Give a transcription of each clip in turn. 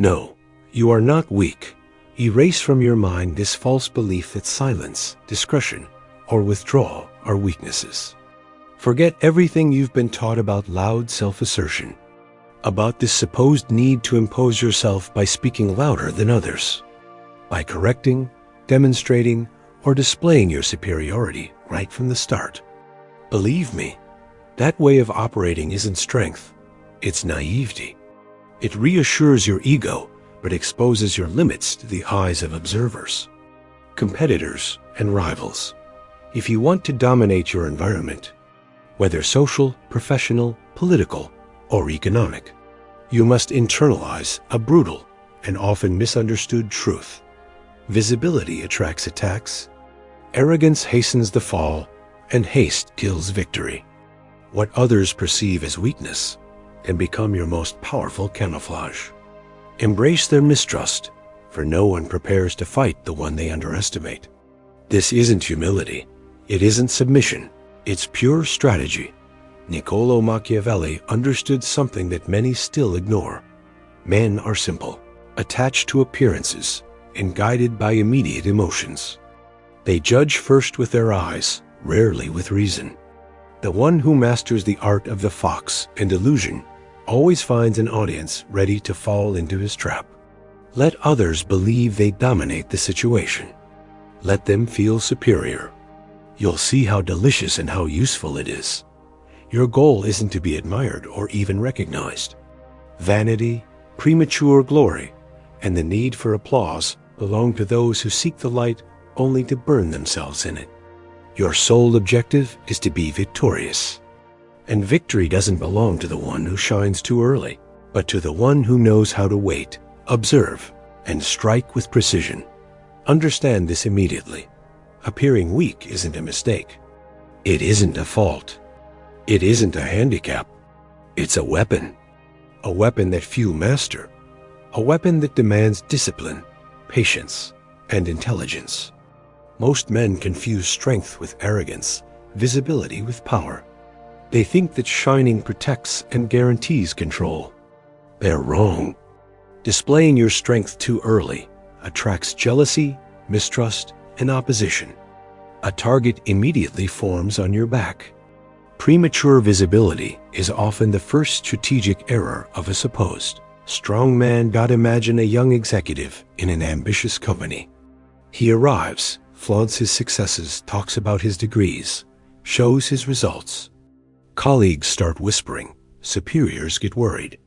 No, you are not weak. Erase from your mind this false belief that silence, discretion, or withdrawal are weaknesses. Forget everything you've been taught about loud self-assertion, about this supposed need to impose yourself by speaking louder than others, by correcting, demonstrating, or displaying your superiority right from the start. Believe me, that way of operating isn't strength, it's naivety. It reassures your ego, but exposes your limits to the eyes of observers, competitors, and rivals. If you want to dominate your environment, whether social, professional, political, or economic, you must internalize a brutal and often misunderstood truth. Visibility attracts attacks, arrogance hastens the fall, and haste kills victory. What others perceive as weakness can become your most powerful camouflage. Embrace their mistrust, for no one prepares to fight the one they underestimate. This isn't humility. It isn't submission. It's pure strategy. Niccolo Machiavelli understood something that many still ignore. Men are simple, attached to appearances, and guided by immediate emotions. They judge first with their eyes, rarely with reason. The one who masters the art of the fox and illusion always finds an audience ready to fall into his trap. Let others believe they dominate the situation. Let them feel superior. You'll see how delicious and how useful it is. Your goal isn't to be admired or even recognized. Vanity, premature glory, and the need for applause belong to those who seek the light only to burn themselves in it. Your sole objective is to be victorious. And victory doesn't belong to the one who shines too early, but to the one who knows how to wait, observe, and strike with precision. Understand this immediately. Appearing weak isn't a mistake. It isn't a fault. It isn't a handicap. It's a weapon. A weapon that few master. A weapon that demands discipline, patience, and intelligence. Most men confuse strength with arrogance, visibility with power. They think that shining protects and guarantees control. They're wrong. Displaying your strength too early attracts jealousy, mistrust, and opposition. A target immediately forms on your back. Premature visibility is often the first strategic error of a supposed strong man. God, imagine a young executive in an ambitious company. He arrives, flaunts his successes, talks about his degrees, shows his results. Colleagues start whispering, superiors get worried.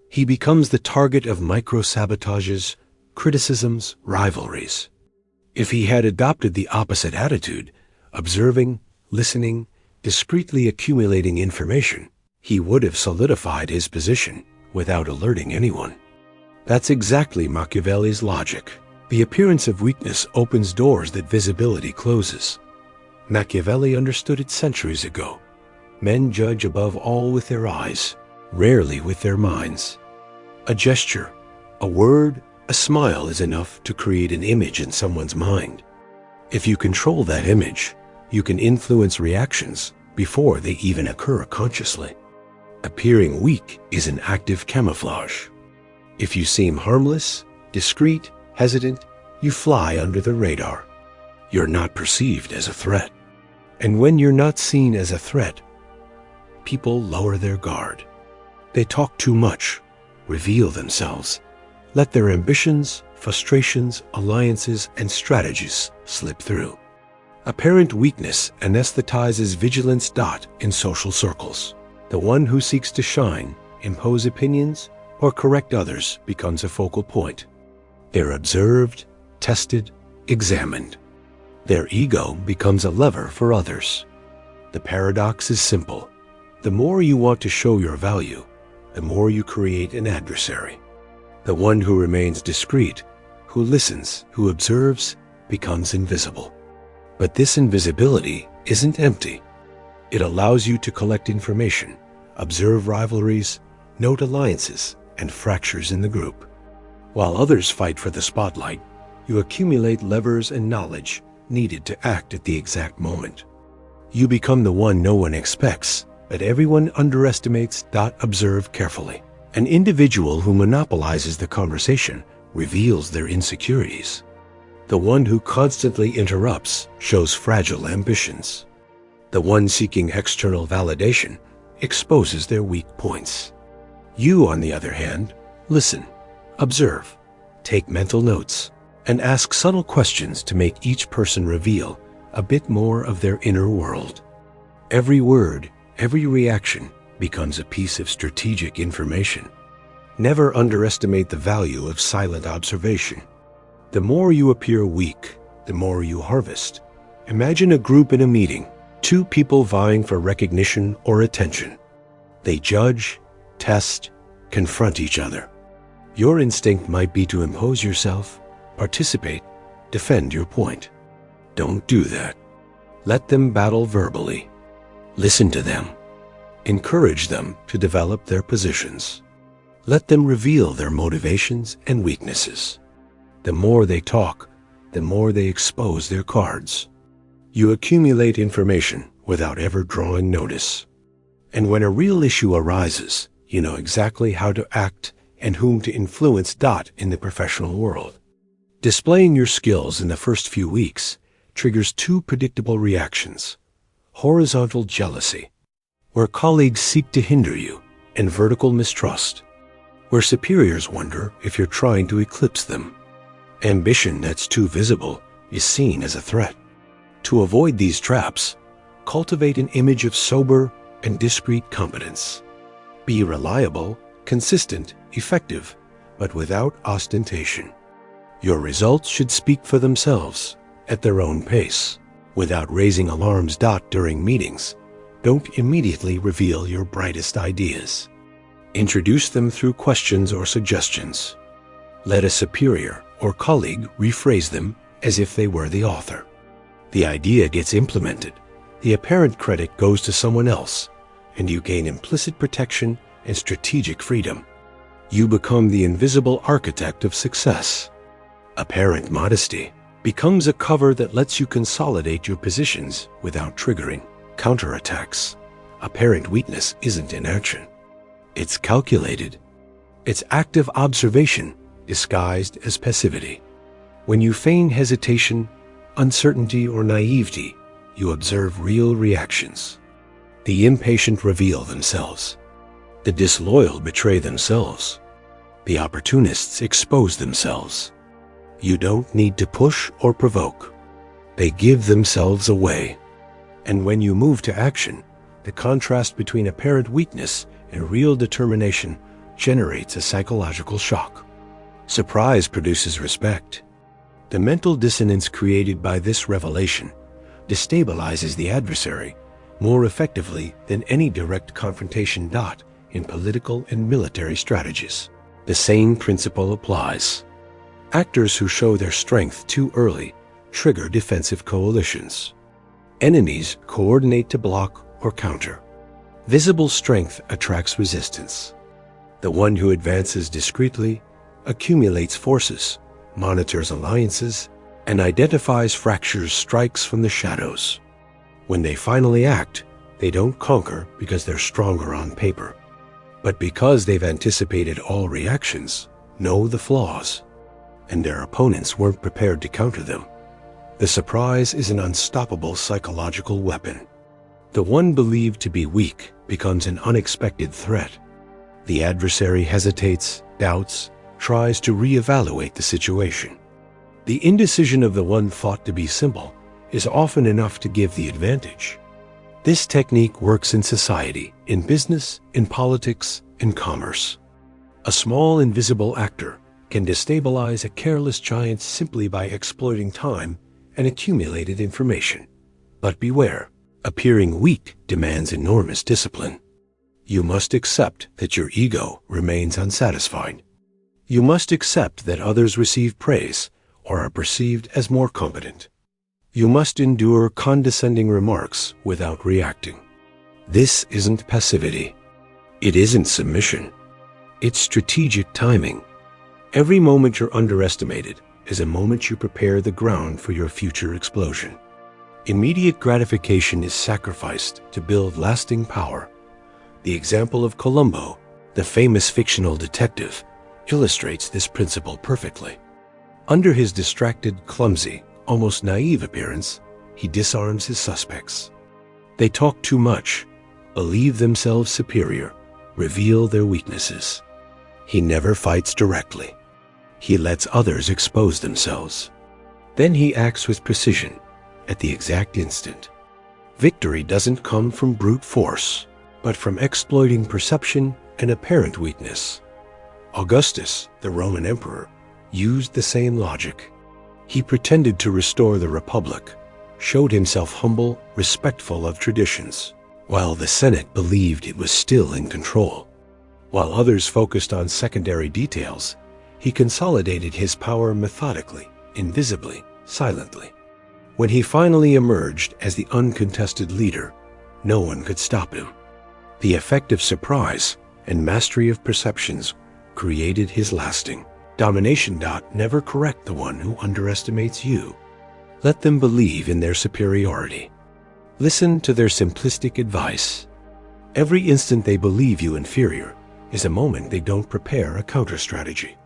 He becomes the target of micro-sabotages, criticisms, rivalries. If he had adopted the opposite attitude, observing, listening, discreetly accumulating information, he would have solidified his position without alerting anyone. That's exactly Machiavelli's logic. The appearance of weakness opens doors that visibility closes. Machiavelli understood it centuries ago. Men judge above all with their eyes, rarely with their minds. A gesture, a word, a smile is enough to create an image in someone's mind. If you control that image, you can influence reactions before they even occur consciously. Appearing weak is an active camouflage. If you seem harmless, discreet, hesitant, you fly under the radar. You're not perceived as a threat. And when you're not seen as a threat, people lower their guard. They talk too much, reveal themselves, let their ambitions, frustrations, alliances, and strategies slip through. Apparent weakness anesthetizes vigilance. In social circles. The one who seeks to shine, impose opinions, or correct others becomes a focal point. They're observed, tested, examined. Their ego becomes a lever for others. The paradox is simple. The more you want to show your value, the more you create an adversary. The one who remains discreet, who listens, who observes, becomes invisible. But this invisibility isn't empty. It allows you to collect information, observe rivalries, note alliances, and fractures in the group. While others fight for the spotlight, you accumulate levers and knowledge needed to act at the exact moment. You become the one no one expects, but everyone underestimates. Observe carefully. An individual who monopolizes the conversation reveals their insecurities. The one who constantly interrupts shows fragile ambitions. The one seeking external validation exposes their weak points. You, on the other hand, listen, observe, take mental notes, and ask subtle questions to make each person reveal a bit more of their inner world. Every word, every reaction becomes a piece of strategic information. Never underestimate the value of silent observation. The more you appear weak, the more you harvest. Imagine a group in a meeting, two people vying for recognition or attention. They judge, test, confront each other. Your instinct might be to impose yourself, participate, defend your point. Don't do that. Let them battle verbally. Listen to them. Encourage them to develop their positions. Let them reveal their motivations and weaknesses. The more they talk, the more they expose their cards. You accumulate information without ever drawing notice. And when a real issue arises, you know exactly how to act and whom to influence. In the professional world, displaying your skills in the first few weeks triggers two predictable reactions: horizontal jealousy, where colleagues seek to hinder you, and vertical mistrust, where superiors wonder if you're trying to eclipse them. Ambition that's too visible is seen as a threat. To avoid these traps, cultivate an image of sober and discreet competence. Be reliable, consistent, effective, but without ostentation. Your results should speak for themselves at their own pace. Without raising alarms. During meetings, don't immediately reveal your brightest ideas. Introduce them through questions or suggestions. Let a superior or colleague rephrase them as if they were the author. The idea gets implemented, the apparent credit goes to someone else, and you gain implicit protection and strategic freedom. You become the invisible architect of success. Apparent modesty becomes a cover that lets you consolidate your positions without triggering counterattacks. Apparent weakness isn't inaction. It's calculated. It's active observation disguised as passivity. When you feign hesitation, uncertainty, or naivety, you observe real reactions. The impatient reveal themselves. The disloyal betray themselves. The opportunists expose themselves. You don't need to push or provoke. They give themselves away. And when you move to action, the contrast between apparent weakness and real determination generates a psychological shock. Surprise produces respect. The mental dissonance created by this revelation destabilizes the adversary more effectively than any direct confrontation. In political and military strategies, the same principle applies. Actors who show their strength too early trigger defensive coalitions. Enemies coordinate to block or counter. Visible strength attracts resistance. The one who advances discreetly accumulates forces, monitors alliances, and identifies fractures strikes from the shadows. When they finally act, they don't conquer because they're stronger on paper, but because they've anticipated all reactions, know the flaws, and their opponents weren't prepared to counter them. The surprise is an unstoppable psychological weapon. The one believed to be weak becomes an unexpected threat. The adversary hesitates, doubts, tries to reevaluate the situation. The indecision of the one thought to be simple is often enough to give the advantage. This technique works in society, in business, in politics, in commerce. A small invisible actor can destabilize a careless giant simply by exploiting time and accumulated information. But beware, appearing weak demands enormous discipline. You must accept that your ego remains unsatisfied. You must accept that others receive praise or are perceived as more competent. You must endure condescending remarks without reacting. This isn't passivity. It isn't submission. It's strategic timing. Every moment you're underestimated is a moment you prepare the ground for your future explosion. Immediate gratification is sacrificed to build lasting power. The example of Colombo The famous fictional detective illustrates this principle perfectly. Under his distracted, clumsy, almost naive appearance, he disarms his suspects. They talk too much, believe themselves superior, reveal their weaknesses. He never fights directly. He lets others expose themselves. Then he acts with precision at the exact instant. Victory doesn't come from brute force, but from exploiting perception and apparent weakness. Augustus, the Roman emperor, used the same logic. He pretended to restore the Republic, showed himself humble, respectful of traditions, while the Senate believed it was still in control. While others focused on secondary details, he consolidated his power methodically, invisibly, silently. When he finally emerged as the uncontested leader, no one could stop him. The effect of surprise and mastery of perceptions created his lasting domination. Never correct the one who underestimates you. Let them believe in their superiority. Listen to their simplistic advice. Every instant they believe you inferior is a moment they don't prepare a counter-strategy.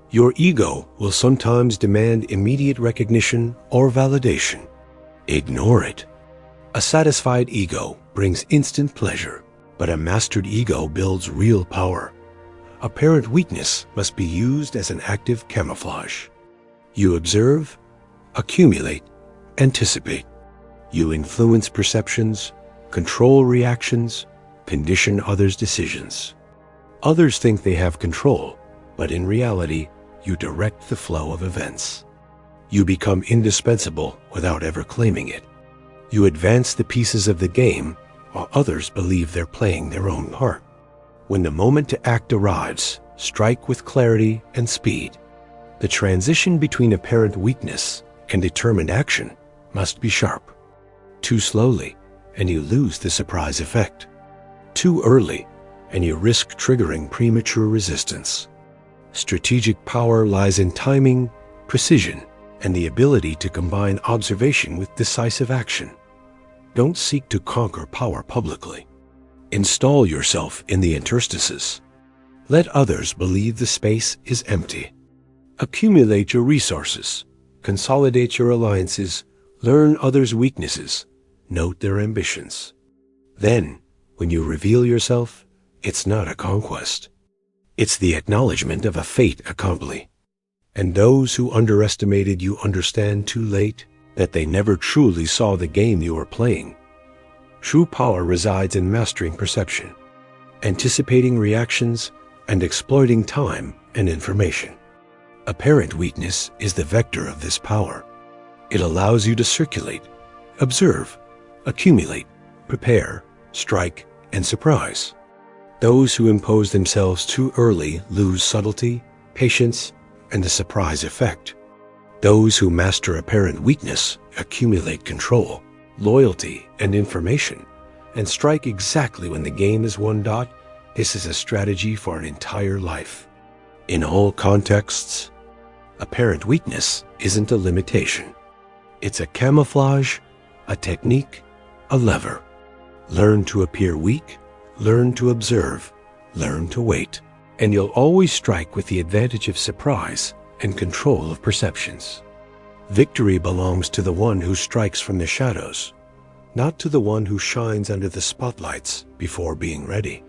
Your ego will sometimes demand immediate recognition or validation. Ignore it. A satisfied ego brings instant pleasure, but a mastered ego builds real power. Apparent weakness must be used as an active camouflage. You observe, accumulate, anticipate. You influence perceptions, control reactions, condition others' decisions. Others think they have control, but in reality, you direct the flow of events. You become indispensable without ever claiming it. You advance the pieces of the game while others believe they're playing their own part. When the moment to act arrives, strike with clarity and speed. The transition between apparent weakness and determined action must be sharp. Too slowly, and you lose the surprise effect. Too early, and you risk triggering premature resistance. Strategic power lies in timing, precision, and the ability to combine observation with decisive action. Don't seek to conquer power publicly. Install yourself in the interstices. Let others believe the space is empty. Accumulate your resources. Consolidate your alliances. Learn others' weaknesses. Note their ambitions. Then, when you reveal yourself, it's not a conquest. It's the acknowledgement of a fait accompli. And those who underestimated you understand too late that they never truly saw the game you were playing. True power resides in mastering perception, anticipating reactions, and exploiting time and information. Apparent weakness is the vector of this power. It allows you to circulate, observe, accumulate, prepare, strike, and surprise. Those who impose themselves too early lose subtlety, patience, and the surprise effect. Those who master apparent weakness accumulate control, loyalty, and information, and strike exactly when the game is won. This is a strategy for an entire life. In all contexts, apparent weakness isn't a limitation. It's a camouflage, a technique, a lever. Learn to appear weak, learn to observe, learn to wait, and you'll always strike with the advantage of surprise and control of perceptions. Victory belongs to the one who strikes from the shadows, not to the one who shines under the spotlights before being ready.